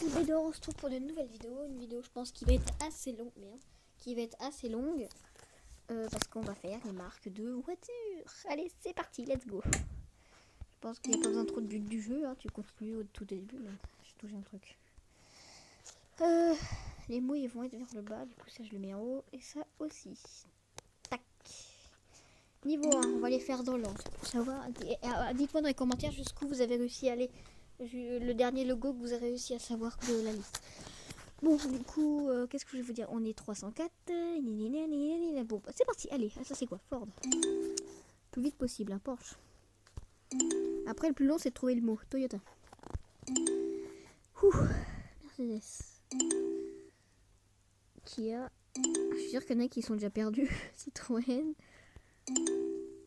Et donc on se retrouve pour de nouvelles vidéos. Une vidéo je pense qui va être assez longue. Parce qu'on va faire les marques de voitures. Allez c'est parti, let's go. Je pense qu'il n'y a pas besoin trop de but du jeu. Hein. Tu continues au tout début. J'ai touché un truc. Les mots ils vont être vers le bas. Du coup ça je le mets en haut. Et ça aussi. Tac. Niveau 1, on va les faire dans l'ordre. Pour savoir, dites-moi dans les commentaires jusqu'où vous avez réussi à aller. Le dernier logo que vous avez réussi à savoir de la liste. Bon, du coup, qu'est-ce que je vais vous dire? On est 304. Bon, c'est parti. Allez, ça c'est quoi? Ford. Plus vite possible, un Porsche. Après, le plus long, c'est de trouver le mot. Toyota. Mercedes. Kia. Je suis sûre qu'il y en a qui sont déjà perdus. Citroën.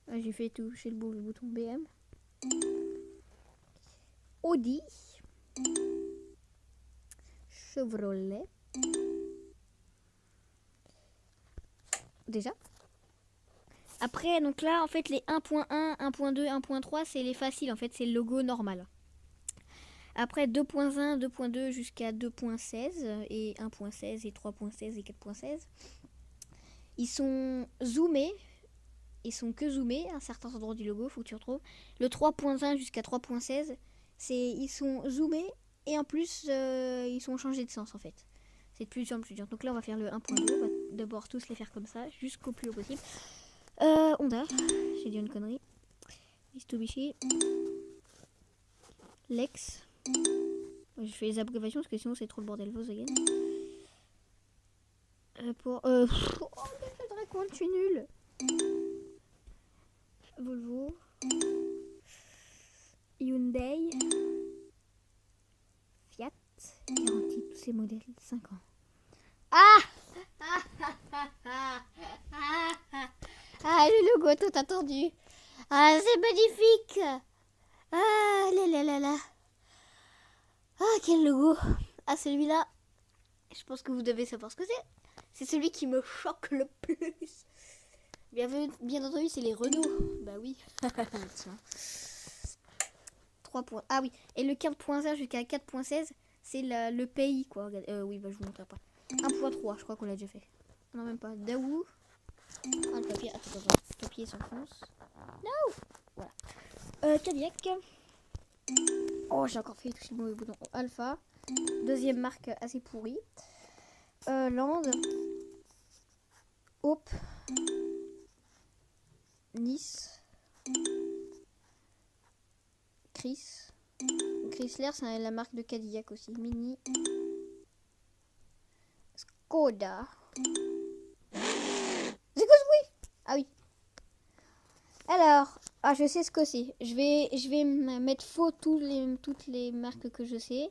Ah, j'ai fait toucher le bouton BM. Audi. Chevrolet. Déjà. Après, donc là, en fait, les 1.1, 1.2, 1.3, c'est les faciles. En fait, c'est le logo normal. Après, 2.1, 2.2 jusqu'à 2.16 et 1.16 et 3.16 et 4.16. Ils sont zoomés. Ils sont que zoomés à certains endroits du logo, faut que tu retrouves. Le 3.1 jusqu'à 3.16, ils sont zoomés et en plus, ils sont changés de sens en fait. C'est de plus en plus dur. Donc là, on va faire le 1.2. On va d'abord tous les faire comme ça, jusqu'au plus haut possible. Honda, j'ai dit une connerie. Mitsubishi. Lex. Je fais les abréviations parce que sinon c'est trop le bordel. Volkswagen. Oh, je voudrais qu'on je suis nul. Volvo. Hyundai. Fiat. Garantie tous ces modèles 5 ans. Ah, le logo tout attendu. Ah, c'est magnifique. Ah, là. Ah, quel logo. Ah, celui-là, je pense que vous devez savoir ce que c'est. C'est celui qui me choque le plus. Bien entendu, c'est les Renault. Bah oui. Tiens. 3 points. Ah oui. Et le 4.0 jusqu'à 4.16, c'est le pays, quoi. Oui, bah je vous montrerai pas. 1.3, je crois qu'on l'a déjà fait. Non, même pas. Daewoo. Ah, le papier. Attends. Le papier s'enfonce. Non. Voilà. Cadillac. Oh, j'ai encore fait toucher le mauvais bouton. Alpha. Deuxième marque assez pourrie. Land. Hope. Nice. Chrysler, c'est la marque de Cadillac aussi. Mini. Skoda. C'est quoi ce bruit? Ah oui. Alors, je sais ce que c'est. Je vais mettre faux toutes les marques que je sais.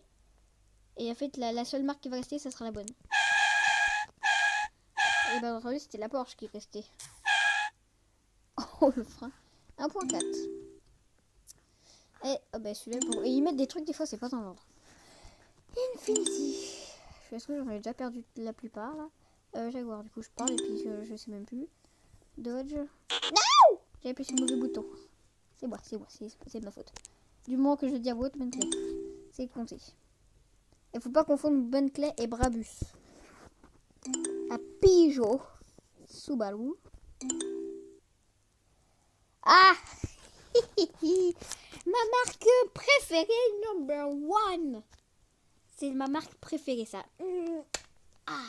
Et en fait, la seule marque qui va rester, ça sera la bonne. Et bien entendu, c'était la Porsche qui restait. Oh, le frein. 1.4. Et celui-là, et ils mettent des trucs, des fois, c'est pas dans l'ordre. Infinity. Est-ce que j'en ai déjà perdu la plupart, là? Jaguar, du coup, je parle et puis je sais même plus. Dodge. Non! J'ai appuyé sur le mauvais bouton. C'est moi, c'est ma faute. Du moment que je dis à votre Bentley, c'est compté. Il faut pas confondre Bentley et Brabus. À Peugeot. Subaru. Ah! Ma marque préférée, number one. C'est ma marque préférée, ça. Ah,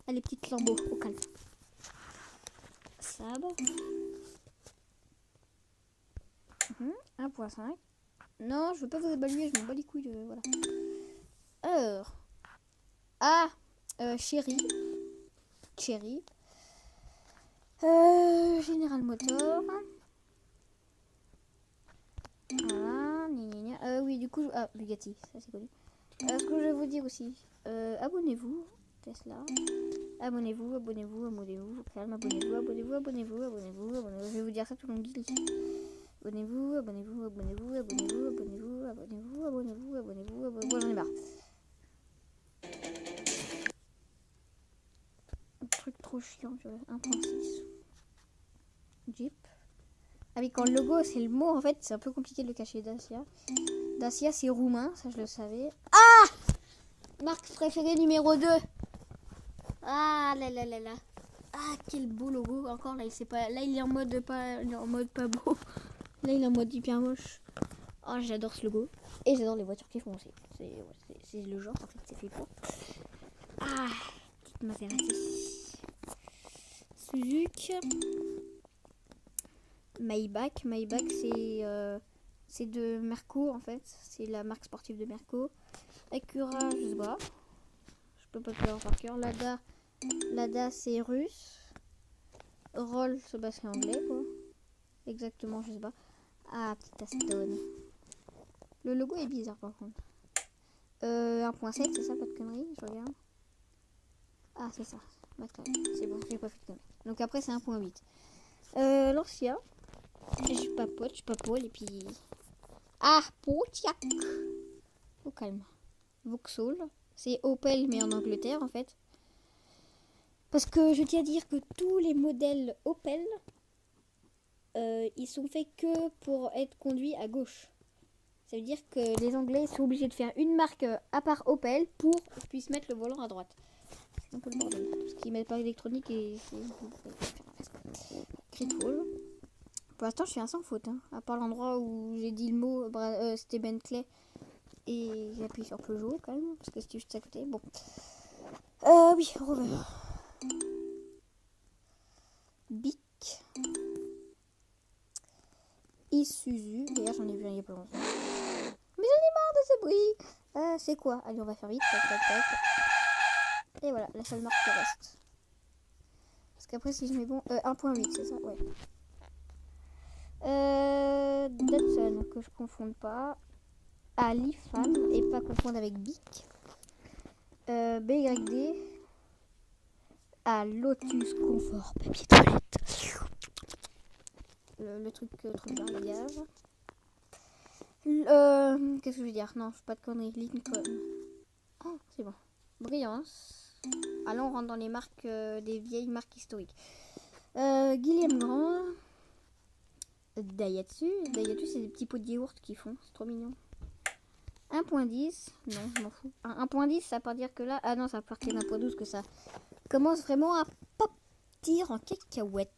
les petites lambeaux, au calme. Saab. 1.5. Non, je veux pas vous évaluer, je m'en bats les couilles. Voilà. Cherry. General Motors. Voilà. Oui, du coup, Bugatti, ça c'est connu. Ce que je vais vous dire aussi, abonnez-vous, Tesla. Abonnez-vous. Calme, abonnez-vous. Je vais vous dire ça tout le long de l'idée. Abonnez-vous. Bon, j'en ai marre. Un truc trop chiant, 1.6. Jeep. Ah oui, quand le logo c'est le mot, en fait, c'est un peu compliqué de le cacher. Dacia, c'est roumain, ça je le savais. Ah! Marque préférée numéro 2. Ah là là là là. Ah, quel beau logo. Encore là, il sait pas. Là, il est en mode pas, il est en mode pas beau. Là, il est en mode hyper moche. Oh, j'adore ce logo. Et j'adore les voitures qui font aussi. C'est le genre, en fait, c'est fait pour. Ah, petite Maserati. Suzuki. Maybach. Maybach, c'est de Merco, en fait. C'est la marque sportive de Merco. Acura, je sais pas. Je peux pas te dire par cœur. Lada, c'est russe. Rolls, bah, c'est anglais, quoi. Exactement, je sais pas. Ah, petite Aston. Le logo est bizarre, par contre. 1.7, c'est ça, pas de conneries, je regarde. Ah, c'est ça. C'est bon, j'ai pas fait de conneries. Donc après, c'est 1.8. Lancia. Je papote, et puis... Ah, Pontiac. Au calme. Vauxhall. C'est Opel, mais en Angleterre, en fait. Parce que je tiens à dire que tous les modèles Opel, ils sont faits que pour être conduits à gauche. Ça veut dire que les Anglais sont obligés de faire une marque à part Opel pour qu'ils puissent mettre le volant à droite. C'est un peu le bordel. Tout ce qui met pas électronique et c'est Critwall. Pour l'instant, je suis un sans faute. Hein. À part l'endroit où j'ai dit le mot, c'était Bentley. Et j'ai appuyé sur Peugeot quand même, parce que c'était juste à côté. Bon. Oui, Rover. Bic. Isuzu. D'ailleurs, j'en ai vu un il y a pas longtemps. Mais j'en ai marre de ce bruit. C'est quoi? Allez, on va faire vite. Tac, tac, tac. Et voilà, la seule marque qui reste. Parce qu'après, si je mets bon... 1.8, c'est ça? Ouais. Datsun, que je confonde pas. Ah, Lifan, et pas confondre avec Bic. BYD. Ah, Lotus Confort, papier toilette. Le truc trop bien, le gage. Qu'est-ce que je veux dire? Non, je fais pas de conneries. Lincoln. Oh, c'est bon. Brillance. Allons, on rentre dans les marques, des vieilles marques historiques. Guillaume Grand. Daihatsu. Daihatsu, c'est des petits pots de yaourt qu'ils font. C'est trop mignon. 1.10. Non, je m'en fous. 1.10, ça veut dire que là... Ah non, ça va partir d'1.12 que ça commence vraiment à partir en cacahuète.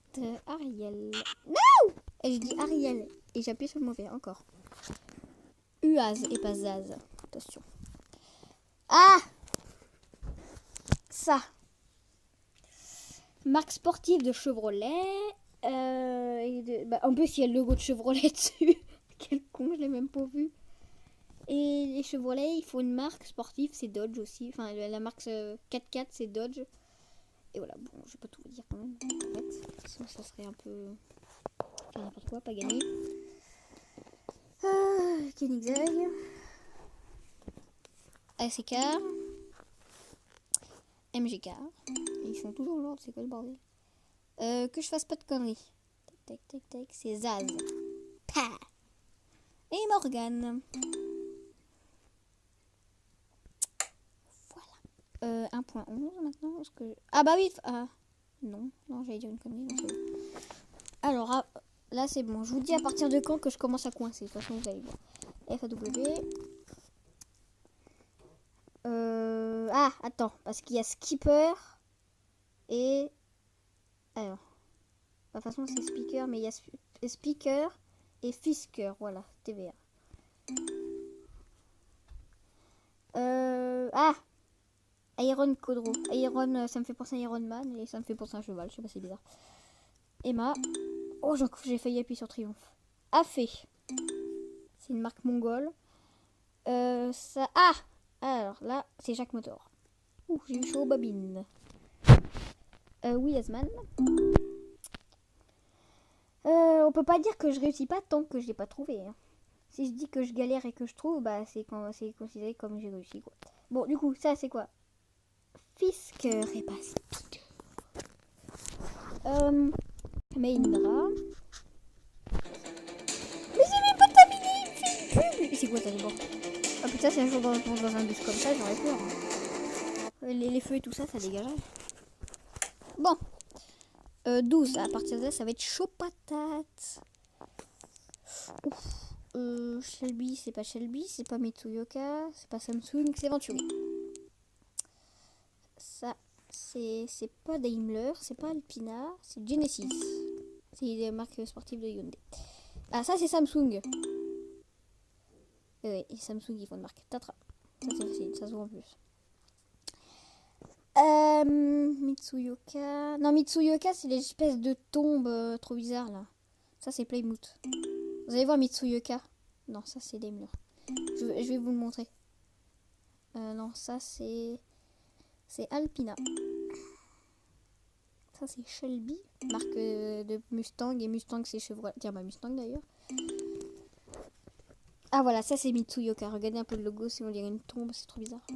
Ariel. Non! Et je dis Ariel. Et j'appuie sur le mauvais, encore. Uaz et pas Zaz. Attention. Ah! Ça. Marque sportive de Chevrolet. En plus, il y a le logo de Chevrolet dessus. Quel con, je l'ai même pas vu. Et les Chevrolet, il faut une marque sportive, c'est Dodge aussi. Enfin, la marque 4x4, c'est Dodge. Et voilà, bon, je vais pas tout vous dire quand même. En fait, sinon ça serait un peu... Enfin, n'importe quoi, pas gagné. Koenigsegg. ASK. MGK. Ils sont tous dans l'ordre, c'est quoi le bordel? Que je fasse pas de conneries. Tac, tac, tac, tac. C'est Zaz. Pa. Et Morgan. Voilà. 1.11 maintenant. Parce que... Ah bah oui. Non, j'allais dire une connerie. Non, c'est bon. Alors, là c'est bon. Je vous dis à partir de quand que je commence à coincer. De toute façon, vous allez voir. FAW. Ah, attends. Parce qu'il y a Skipper. Et... Alors. De toute façon, c'est Speaker. Mais il y a Speaker et Fisker. Voilà, TVA. Ah, Iron Codro. Iron, ça me fait penser à Iron Man. Et ça me fait penser à un cheval. Je sais pas, c'est bizarre. Emma. Oh, j'ai failli appuyer sur Triomphe. Afé. C'est une marque mongole. Ça... Ah! Alors là, c'est Jacques Motor. Ouh, j'ai eu chaud aux babines. Williamsman. On peut pas dire que je réussis pas tant que je l'ai pas trouvé. Hein. Si je dis que je galère et que je trouve, bah c'est considéré comme j'ai réussi quoi. Bon, du coup, ça c'est quoi? Fisker et pas Speaker. Mahindra. Mais j'ai même pas terminé, il me fait une pub. C'est quoi ça d'abord? Ah putain, c'est un jour dans un bus comme ça, j'aurais peur. Hein. Les feux et tout ça, ça dégage. Bon. 12, à partir de là, ça va être chaud patate. Shelby, c'est pas Mitsuyoka, c'est pas Samsung, c'est Venturi. Ça, c'est pas Daimler, c'est pas Alpina, c'est Genesis. C'est les marques sportives de Hyundai. Ah, ça, c'est Samsung. Oui, Samsung, ils font une marque. Tatra. Ça, c'est facile, ça se voit en plus. Mitsuyoka. Non, Mitsuyoka, c'est les espèces de tombes trop bizarres, là. Ça, c'est Plymouth. Vous allez voir Mitsuyoka. Non, ça, c'est Daimler. Je vais vous le montrer. Non, ça, c'est Alpina. Ça, c'est Shelby, marque de Mustang. Et Mustang, c'est Chevrolet. Tiens, bah, Mustang, d'ailleurs. Ah, voilà, ça, c'est Mitsuyoka. Regardez un peu le logo, si on dirait une tombe. C'est trop bizarre.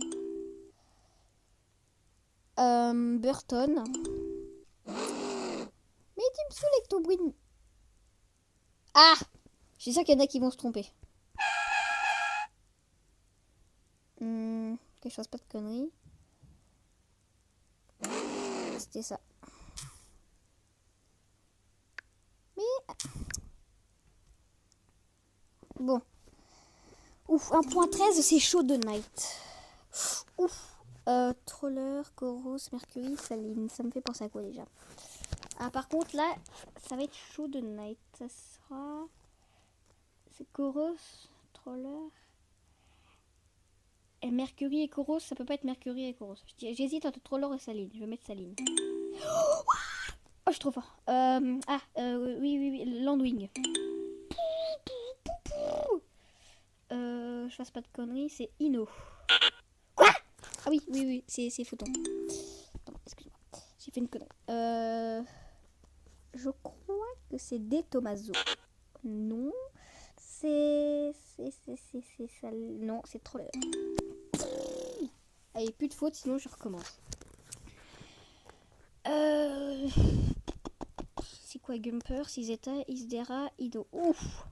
Burton. Mais tu me saoules avec ton bruit de... Ah! Je suis sûre qu'il y en a qui vont se tromper. Que je fasse pas de conneries. C'était ça. Mais... Bon. Ouf, 1.13, c'est chaud de night. Ouf. Troller, Coros, Mercury, Saline. Ça me fait penser à quoi déjà? Ah, par contre, là, ça va être chaud de night. Ça sera... C'est Coros, Troller... Et Mercury et Coros, ça peut pas être Mercury et Coros. J'hésite entre Troller et Saline. Je vais mettre Saline. Oh, je suis trop fort. Oui, Landwing. Je fasse pas de conneries, c'est Inno. Quoi? Ah oui, c'est Photon. Attends, excuse-moi. J'ai fait une connerie. Je crois que c'est des Tomaso. Non. C'est ça. Non, c'est Troller. Allez, plus de fautes, sinon je recommence. C'est quoi Gumper, Sizeta, Isdera, Ido. Ouf.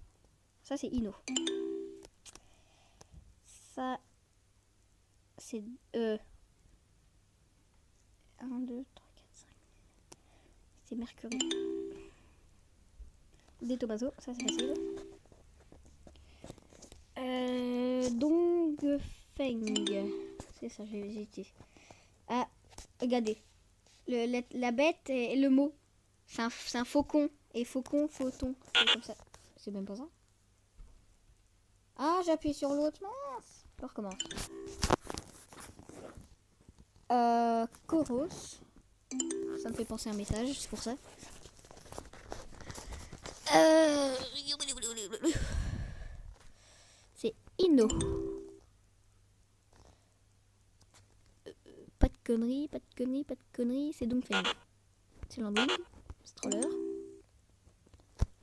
Ça c'est Inno. Ça c'est 1, 2, 3, 4, 5. C'est Mercury. Des Tomaso, ça c'est facile. Dongfeng. C'est ça, j'ai hésité. Ah, regardez. La bête et le mot. C'est un faucon. Et faucon, photon. C'est comme ça. C'est même pas ça. Ah, j'appuie sur l'autre. Mince. Je recommence. Coros. Ça me fait penser à un message, c'est pour ça. C'est Inno. Pas de conneries, c'est Dongfeng. C'est Landwing, c'est Troller.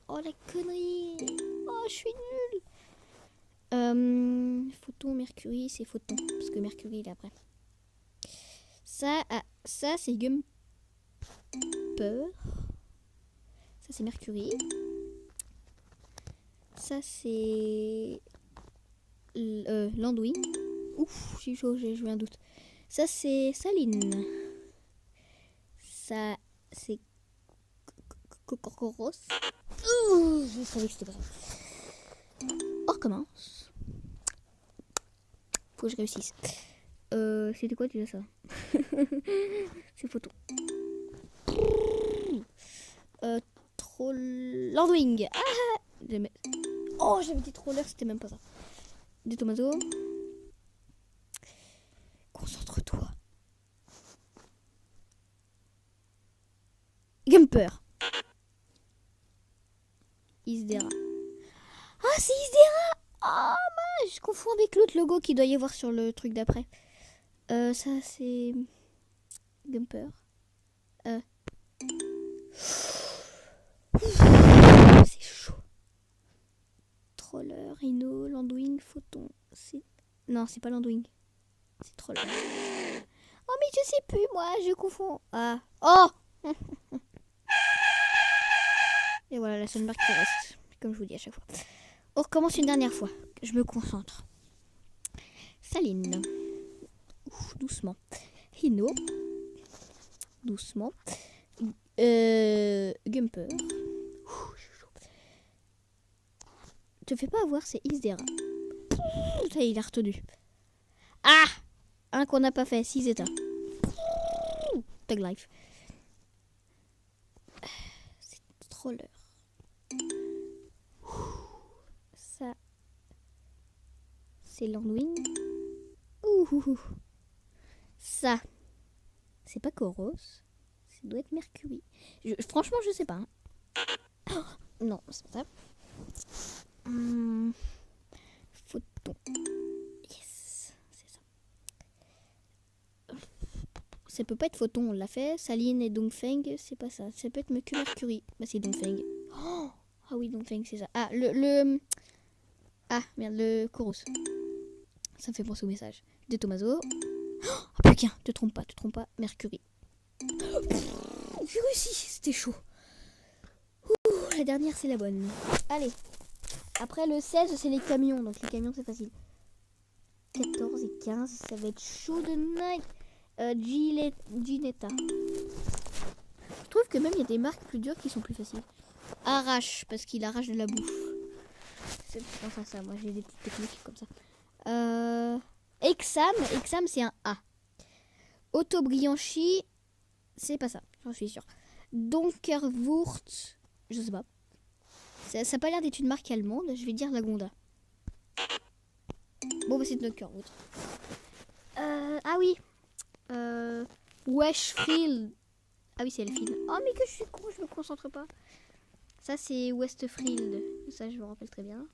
Oh la connerie. Oh, je suis nulle. Photon, Mercury, c'est Photon. Parce que Mercury, il est après. Ça c'est Gumper. Ça, c'est Mercury. Ça, c'est... Landwing. Ouf, j'ai chaud, j'ai eu un doute. Ça, c'est Saline. Ça, c'est... Coros. Je savais que c'était pas ça. On recommence. Faut que je réussisse. C'était quoi déjà ça? C'est photo. Landwing. Ah, oh, j'avais dit Troller, c'était même pas ça. Des Tomaso. Concentre-toi. Gumper. Isdera. Ah, c'est Isdera. Ah, mince, je confonds avec l'autre logo qu'il doit y avoir sur le truc d'après. Ça, c'est... Gumper. C'est chaud. Troller, Inno, Landwing, Photon. Non, c'est pas Landwing. C'est Troller. Oh, mais je sais plus, moi, je confonds. Ah. Oh. Et voilà, la seule marque qui reste. Comme je vous dis à chaque fois. On recommence une dernière fois. Je me concentre. Saline. Ouf, doucement. Inno. Doucement. Gumper. Te fais pas avoir, c'est Isdera. Ça, il a retenu. Ah, un qu'on n'a pas fait, 6 états. Tug Life. C'est Stroller. Ça, c'est Landwing. Ouh. Ça, c'est pas Coros. Ça doit être Mercury. Franchement, je sais pas. Hein. Oh, non, c'est pas ça. Photon. Yes, c'est ça. Ça peut pas être Photon, on l'a fait. Saline et Dongfeng, c'est pas ça. Ça peut être Mercury. Bah, c'est Dongfeng. Oh, ah oui, Dongfeng, c'est ça. Ah, Ah, merde, le Coros. Ça me fait penser au message. De Tomaso. Oh, plus qu'un, te trompe pas. Mercury. J'ai réussi, c'était chaud. Ouh, la dernière, c'est la bonne. Allez. Après, le 16, c'est les camions. Donc, les camions, c'est facile. 14 et 15, ça va être chaud de night. Ginetta. Je trouve que même il y a des marques plus dures qui sont plus faciles. Arrache, parce qu'il arrache de la bouffe. C'est enfin ça, moi j'ai des petites techniques comme ça. Exam c'est un A. Autobrianchi, c'est pas ça, j'en suis sûre. Donkerwurst, je sais pas. Ça a pas l'air d'être une marque allemande, je vais dire Lagonda. Bon bah c'est Donkerwurst. Ah oui. Westfield. Ah oui c'est Elfine. Oh mais que je suis con, je me concentre pas. Ça c'est Westfield. Ça je me rappelle très bien.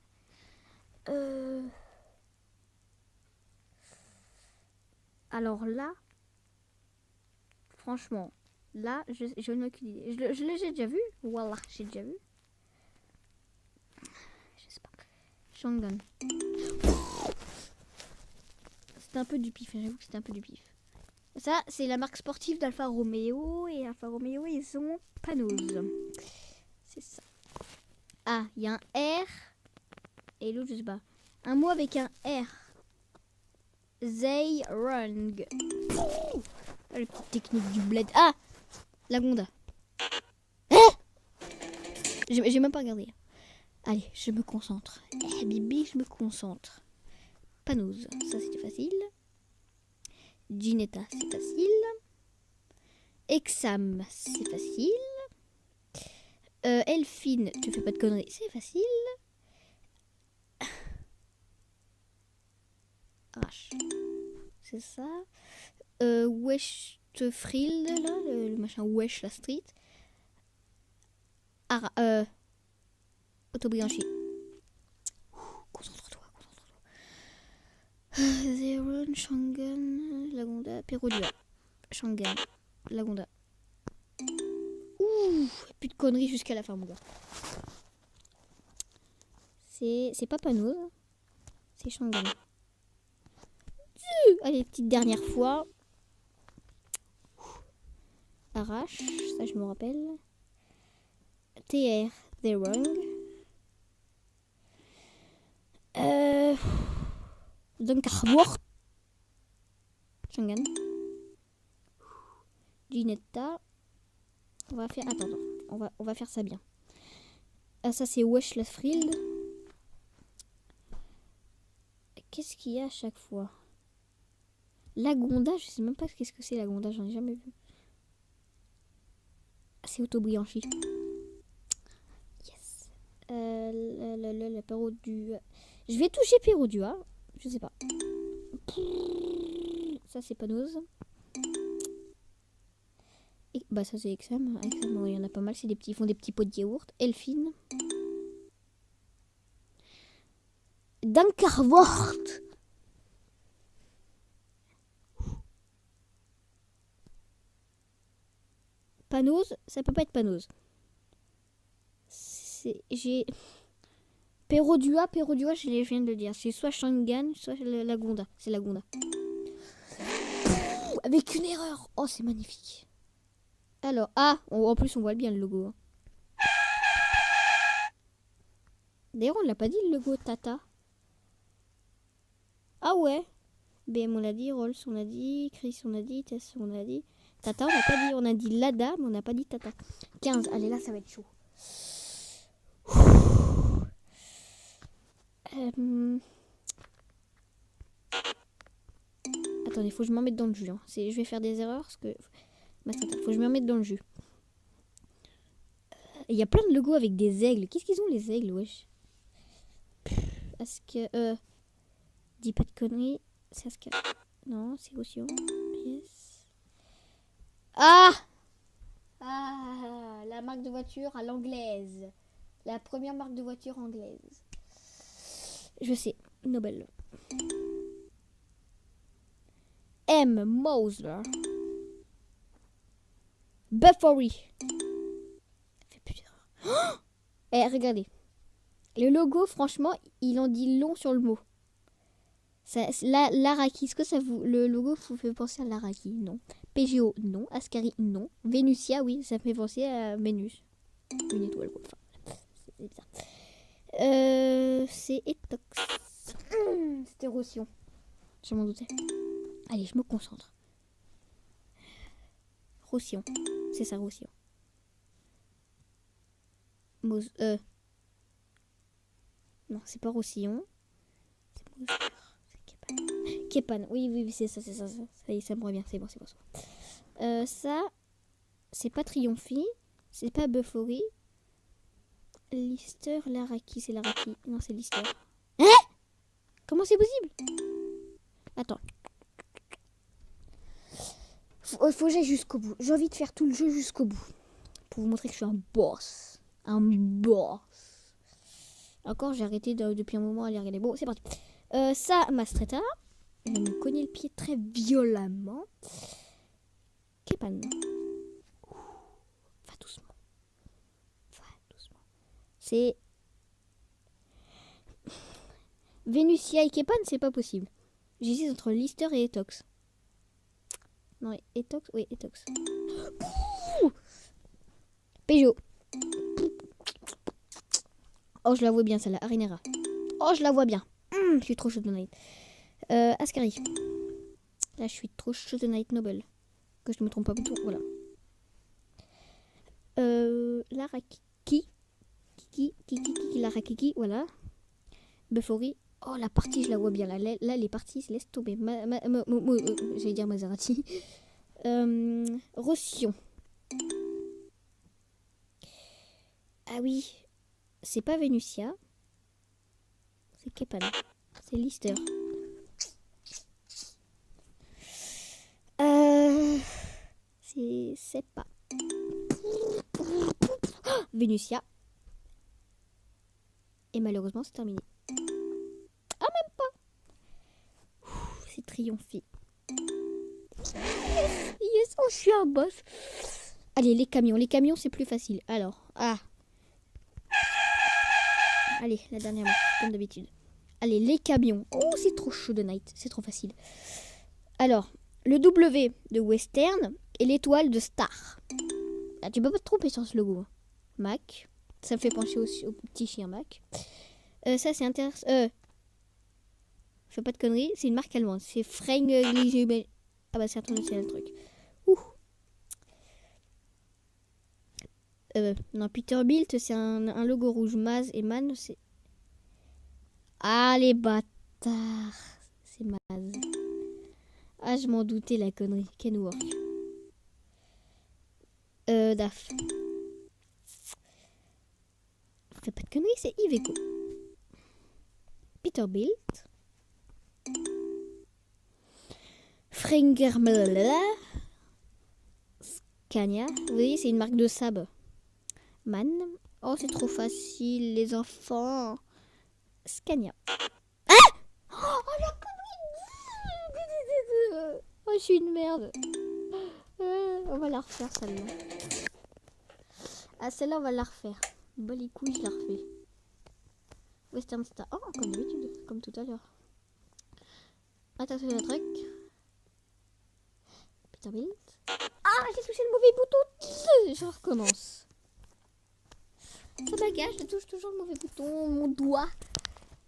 Alors là, franchement, là, je n'ai aucune idée. J'ai déjà vu. Voilà, j'ai déjà vu. Je sais pas. Shangan. C'était un peu du pif, j'avoue que c'était un peu du pif. Ça, c'est la marque sportive d'Alfa Romeo. Et Alfa Romeo, ils ont Panose. C'est ça. Ah, il y a un R. Et l'autre, je sais pas. Un mot avec un R. Zeyrung. La petite technique du bled. Ah, Lagonda. J'ai même pas regardé. Allez, je me concentre. Bibi, je me concentre. Panose, ça c'était facile. Ginetta, c'est facile. Exam, c'est facile. Elfine, tu fais pas de conneries, c'est facile. Arrache. C'est ça. Westfield, là, le machin Wesh, la street. Autobrianchi. Concentre-toi. Zeron, Shangan, Lagonda, Perodua. Shangan, Lagonda. Ouh, plus de conneries jusqu'à la fin, mon gars. C'est pas Panose, c'est Shangan. Allez, petite dernière fois. Arrache, ça je me rappelle. TR, Zeron. Donkerwurst. Shangan. Ginetta. On va faire. Attends. On va faire ça bien. Ça c'est Weschlafrild. Qu'est-ce qu'il y a à chaque fois? Lagonda, je sais même pas ce que c'est Lagonda, j'en ai jamais vu. C'est Autobrianchi. Yes. La Perodua. Je vais toucher Perodua. Je sais pas. Ça c'est Panose. Et, bah ça c'est Exam. Il y en a pas mal. C'est des petits, ils font des petits pots de yaourt. Elfine. Donkerwurst. Panose, ça peut pas être Panose. J'ai Perodua, je viens de le dire. C'est soit Shangan, soit Lagonda. C'est Lagonda. Avec une erreur. Oh, c'est magnifique. Alors, en plus on voit bien le logo. D'ailleurs, on l'a pas dit le logo Tata. Ah ouais. BM on l'a dit, Rolls on l'a dit, Chris on l'a dit, Tess on l'a dit. Tata on l'a pas dit, on a dit Lada mais on n'a pas dit Tata. 15, allez là ça va être chaud. Attendez, faut que je m'en mette dans le jus. Hein. Je vais faire des erreurs parce que Mastercard. Faut que je me remette dans le jus. Il y a plein de logos avec des aigles. Qu'est-ce qu'ils ont les aigles, wesh? Est-ce que... dis pas de conneries. C'est Ascar. Non, c'est Roussillon. Yes. Ah! Ah! La marque de voiture à l'anglaise. La première marque de voiture anglaise. Je sais. Nobel. M. Mosler. Buffery. Fait plus d'erreur. Oh, eh, regardez. Le logo, franchement, il en dit long sur le mot. L'Araki, est-ce que ça vous... Le logo vous fait penser à l'Araki? Non. PGO, non. Ascari, non. Venusia, oui, ça me fait penser à Vénus. Une étoile, quoi. Enfin, c'est bizarre. C'est Etox. C'était Roussillon. Je m'en doutais. Allez, je me concentre. Roussillon. C'est ça, Roussillon. Non, c'est pas Roussillon. C'est Képan. Oui, c'est ça. Ça y est, ça me revient. C'est bon. Ça, c'est pas Triomphi. C'est pas Buffery. Lister, l'Araki. C'est l'Araki. Non, c'est Lister. Hein? Comment c'est possible? Attends. Faut que j'aille jusqu'au bout. J'ai envie de faire tout le jeu jusqu'au bout. Pour vous montrer que je suis un boss. Un boss. Encore, j'ai arrêté depuis un moment à les regarder. Bon, c'est parti. Ça, Mastretta. Je vais me cogner le pied très violemment. Képan. Va doucement. C'est... Venusia et Képan, c'est pas possible. J'hésite entre Lister et Etox. Non, Etox. Oui, Etox. Peugeot. Oh, je la vois bien, celle-là. Arinera. Oh, je la vois bien. Je suis trop chaude de Night. Ascari. Là, je suis trop chaude de Night Noble. Que je ne me trompe pas du tout. Voilà. L'Araki. L'Arakiki. Voilà. Buffery. Oh, la partie, je la vois bien. Là, les parties se laissent tomber. J'allais dire Maserati. Roussillon. Ah oui. C'est pas Venusia. C'est Képan. C'est Lister. C'est pas. Venusia. Et malheureusement, c'est terminé. Ah, même pas. C'est Triomphi. Yes, oh, je suis un boss. Allez, les camions. Les camions, c'est plus facile. Alors, allez, la dernière marque, comme d'habitude. Allez, les camions. Oh, c'est trop chaud de Night. C'est trop facile. Alors, le W de Western et l'étoile de Star. Ah, tu peux pas te tromper sur ce logo. Mac. Ça me fait penser au petit chien Mac. Ça, c'est intéressant. Fais pas de conneries. C'est une marque allemande. C'est Freng. Ah bah, c'est le truc. Ouh. Non, Peterbilt, c'est un logo rouge. Maz et Man, c'est... Ah, les bâtards. C'est Maz. Ah, je m'en doutais, la connerie. Kenworth. DAF. Fais pas de conneries, c'est Iveco. Peterbilt. Frenger. Scania. Vous voyez, c'est une marque de sable. Man. Oh, c'est trop facile, les enfants. Scania. Ah! Oh, la connerie! Oh, je suis une merde. On va la refaire, celle-là. Ah, celle-là, on va la refaire. Bah, les couilles, je la refais. Western Star. Oh, comme d'habitude, comme tout à l'heure. Attention le truc. Peterbilt. Ah, j'ai touché le mauvais bouton. Je recommence. Ça m'agace, je touche toujours le mauvais bouton. Mon doigt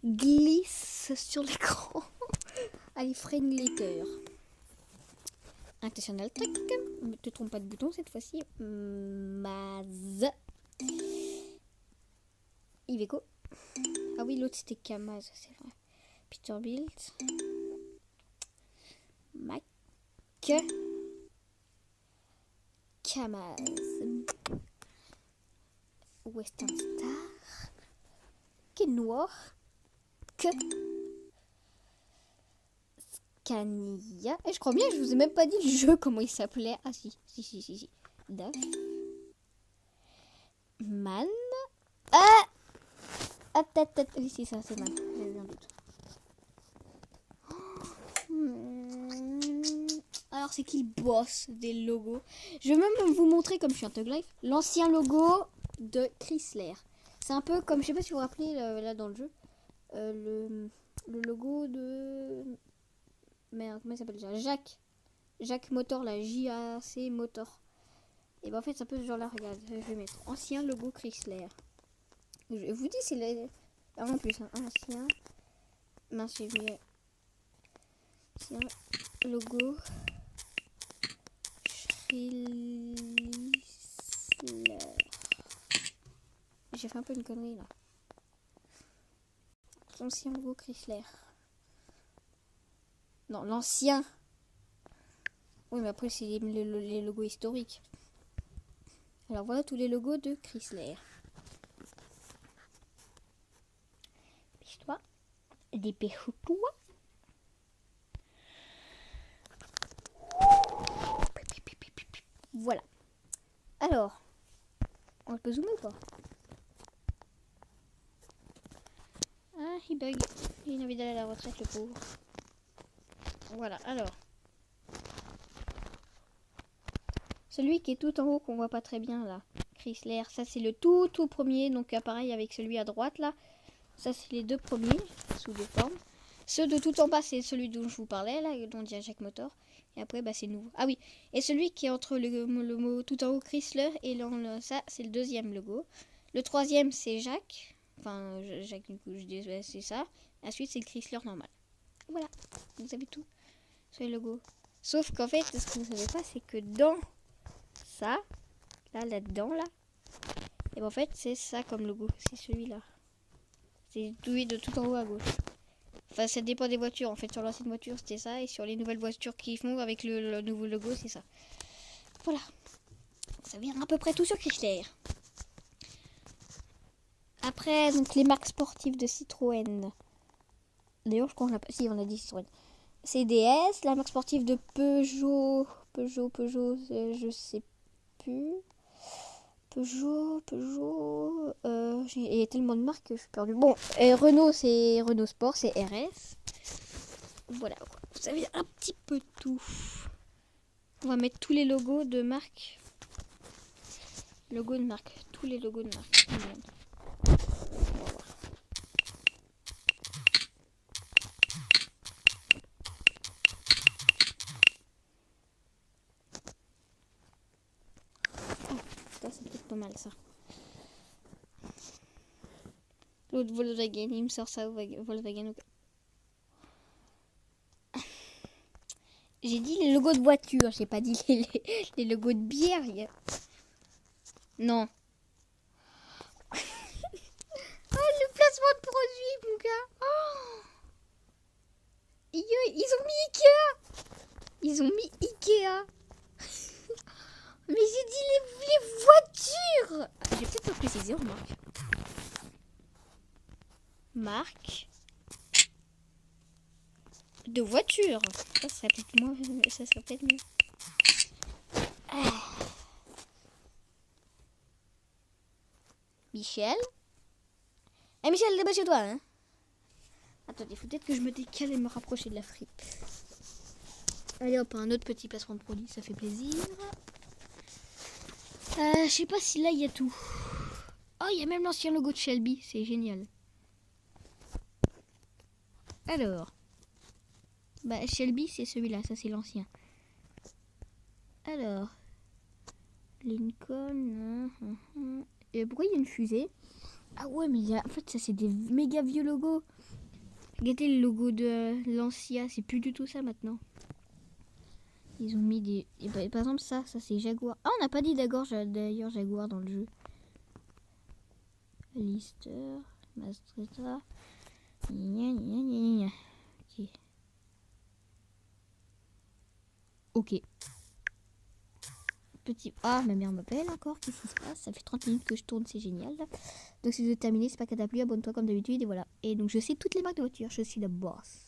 glisse sur l'écran. Allez, freine les cœurs. Attention le truc. Ne te trompe pas de bouton cette fois-ci. Maz. Iveco. Ah oui, l'autre c'était Kamaz, c'est vrai. Peterbilt. Mac. Kamaz. Western Star. Kenworth. Que. Scania. Et je crois bien, je vous ai même pas dit le jeu, comment il s'appelait. Ah si. Duff. Man. Ah. Oui, c'est ça, c'est Man. J'avais eu un doute. Alors, c'est qui le boss des logos? Je vais même vous montrer, comme je suis un Thug Life, l'ancien logo de Chrysler. C'est un peu comme, je sais pas si vous vous rappelez, là dans le jeu, le logo de... Merde, comment il s'appelle déjà? Jacques Motor, la JAC Motor. Et ben en fait, c'est un peu ce genre là, regarde, je vais mettre ancien logo Chrysler. Je vous dis, c'est le... Ah, en plus, hein, ancien... Mince, j'ai mis... Ancien logo... Chrysler. J'ai fait un peu une connerie là. L'ancien logo Chrysler. Non, l'ancien. Oui, mais après, c'est les logos historiques. Alors voilà tous les logos de Chrysler. Dépêche-toi. Dépêche-toi. Voilà. Alors, on peut zoomer ou pas? Ah, il bug. Il a envie d'aller à la retraite, le pauvre. Voilà, alors. Celui qui est tout en haut, qu'on voit pas très bien, là. Chrysler, ça c'est le tout premier. Donc, pareil avec celui à droite, là. Ça, c'est les deux premiers, sous deux formes. Ceux de tout en bas, c'est celui dont je vous parlais, là, dont il y a Jacques Motor. Et après, bah, c'est nouveau. Ah oui, et celui qui est entre le mot tout en haut Chrysler et ça, c'est le deuxième logo. Le troisième, c'est Jacques. Enfin, Jacques, du coup, je dis, ouais, c'est ça. Ensuite, c'est le Chrysler normal. Voilà, vous avez tout sur les logos. Sauf qu'en fait, ce que vous ne savez pas, c'est que dans ça, là-dedans, là, et ben, en fait, c'est ça comme logo. C'est celui-là. C'est doué de tout en haut à gauche. Enfin, ça dépend des voitures. En fait, sur l'ancienne voiture, c'était ça. Et sur les nouvelles voitures qui font avec le nouveau logo, c'est ça. Voilà. Ça vient à peu près tout sur Chrysler. Après, donc les marques sportives de Citroën. D'ailleurs, je crois qu'on a pas... Si, on a dit Citroën. CDS, la marque sportive de Peugeot, je sais plus. Peugeot, il y a tellement de marques que je suis perdue. Bon, Renault, c'est Renault Sport, c'est RS. Voilà, vous savez un petit peu tout. On va mettre tous les logos de marque. Logos de marque, tous les logos de marque. Ça, c'est peut-être pas mal ça. L'autre Volkswagen, il me sort ça, Volkswagen. J'ai dit les logos de voiture, j'ai pas dit les logos de bière. Non. Oh, le placement de produit, mon gars. Oh. Ils ont mis Ikea. Ils ont mis Ikea. Mais j'ai dit les voitures. J'ai peut-être pas précisé, remarque. Marque de voiture. Ça serait peut-être moins. Ça serait peut-être mieux. Michel. Eh Michel, dépêche-toi, hein. Attendez, faut peut-être que je me décale et me rapprocher de la fripe. Allez hop, un autre petit placement de produit, ça fait plaisir. Je sais pas si là il y a tout. Oh, il y a même l'ancien logo de Shelby, c'est génial. Alors, bah Shelby c'est celui-là, ça c'est l'ancien. Alors, Lincoln. Et pourquoi il y a une fusée? Ah ouais, mais il y a... en fait ça c'est des méga vieux logos. Regardez le logo de Lancia, c'est plus du tout ça maintenant. Ils ont mis des... Et bah, par exemple ça c'est Jaguar. Ah, on n'a pas dit d'ailleurs Jaguar dans le jeu. Lister, Mastretta. Ok. petit... Ah, ma mère m'appelle encore. Qu'est-ce qui se passe? Ça fait 30 minutes que je tourne, c'est génial. Donc si vous êtes terminé, c'est pas qu'à ta plu, abonne-toi comme d'habitude et voilà. Et donc je sais toutes les marques de voitures, je suis la boss.